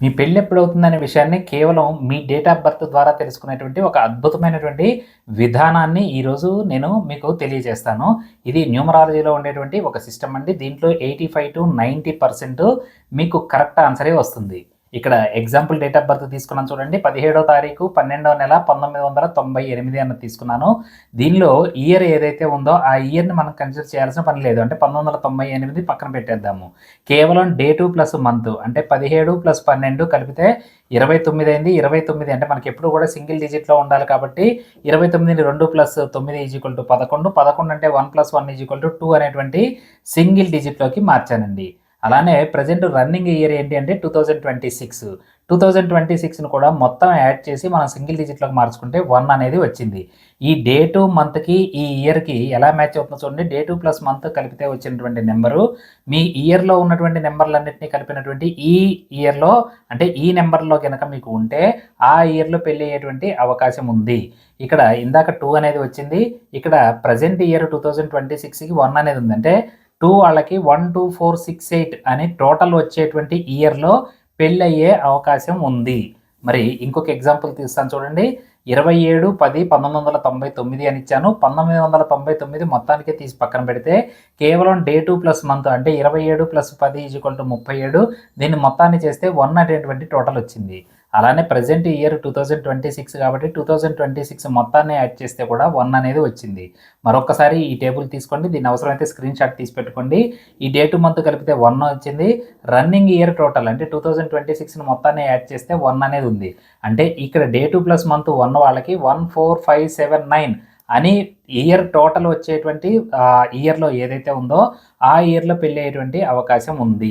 మీ పెళ్లి ఎప్పుడవుతుందనే విషయాన్ని కేవలం మీ డేట్ ఆఫ్ బర్త్ ద్వారా తెలుసుకునేటువంటి ఒక అద్భుతమైనటువంటి విధానాన్ని ఈరోజు నేను మీకు తెలియజేస్తాను. ఇది న్యూమరాలజీలో ఉండేటువంటి ఒక సిస్టమ్ అండి. దీంట్లో 85-90% మీకు కరెక్ట్ ఆన్సరే వస్తుంది. ఇక్కడ ఎగ్జాంపుల్ డేట్ ఆఫ్ బర్త్ తీసుకున్నాను చూడండి. 17వ తారీఖు 12వ నెల 1998 అన్నది తీసుకున్నాను. దీనిలో ఇయర్ ఏదైతే ఉందో ఆ ఇయర్‌ని మనం కన్సిడర్ చేయాల్సిన పని లేదు. అంటే 1998 పక్కన పెట్టేద్దాము. కేవలం డేటు ప్లస్ మంత్ అంటే 17 + 12 కలిపితే 29 అయింది. 29 అంటే మనకెప్పుడు కూడా సింగిల్ డిజిట్‌లో ఉండాలి కాబట్టి 29ని 2 + 9 = 11. 11 అంటే 1 + 1 = 2 అనేటువంటి సింగిల్ డిజిట్‌లోకి మార్చానండి. అలానే ప్రెజెంట్ రన్నింగ్ ఇయర్ ఏంటి అంటే 2026. 2026ని కూడా మొత్తం యాడ్ చేసి మనం సింగిల్ డిజిట్‌లోకి మార్చుకుంటే 1 అనేది వచ్చింది. ఈ డేటు, మంత్‌కి ఈ ఇయర్‌కి ఎలా మ్యాచ్ అవుతుందో చూడండి. డేటు ప్లస్ మంత్ కలిపితే వచ్చినటువంటి నెంబరు మీ ఇయర్‌లో ఉన్నటువంటి నెంబర్‌లన్నిటిని కలిపినటువంటి ఈ ఇయర్‌లో అంటే ఈ నెంబర్‌లో గనక మీకు ఉంటే ఆ ఇయర్‌లో పెళ్లి అయ్యేటువంటి అవకాశం ఉంది. ఇక్కడ ఇందాక 2 అనేది వచ్చింది. ఇక్కడ ప్రెజెంట్ ఇయర్ 2026కి 1 అనేది ఉంది. అంటే 2 వాళ్ళకి 1, 2, 4, 6, 8 అని టోటల్ వచ్చేటువంటి ఇయర్‌లో పెళ్ళయ్యే అవకాశం ఉంది. మరి ఇంకొక ఎగ్జాంపుల్ తీస్తాను చూడండి. 27/10/1999 అని ఇచ్చాను. 1999 మొత్తానికే తీసి పక్కన పెడితే కేవలం డేటు ప్లస్ మంత్ అంటే 27 + 10 = 37. దీన్ని మొత్తాన్ని చేస్తే 1 అనేటువంటి టోటల్ వచ్చింది. అలానే ప్రెజెంట్ ఇయర్ 2026 కాబట్టి 2026 మొత్తాన్ని యాడ్ చేస్తే కూడా 1 అనేది వచ్చింది. మరొక్కసారి ఈ టేబుల్ తీసుకోండి. దీన్ని అవసరమైతే స్క్రీన్ షాట్ తీసి పెట్టుకోండి. ఈ డేటు మంత్ కలిపితే 1 వచ్చింది. రన్నింగ్ ఇయర్ టోటల్ అంటే 2026ని మొత్తాన్ని యాడ్ చేస్తే 1 అనేది ఉంది. అంటే ఇక్కడ డేటు ప్లస్ మంత్ 1 వాళ్ళకి 1, 4, 5, 7, 9 అని ఇయర్ టోటల్ వచ్చేటువంటి ఇయర్‌లో ఏదైతే ఉందో ఆ ఇయర్‌లో పెళ్లి అయ్యేటువంటి అవకాశం ఉంది.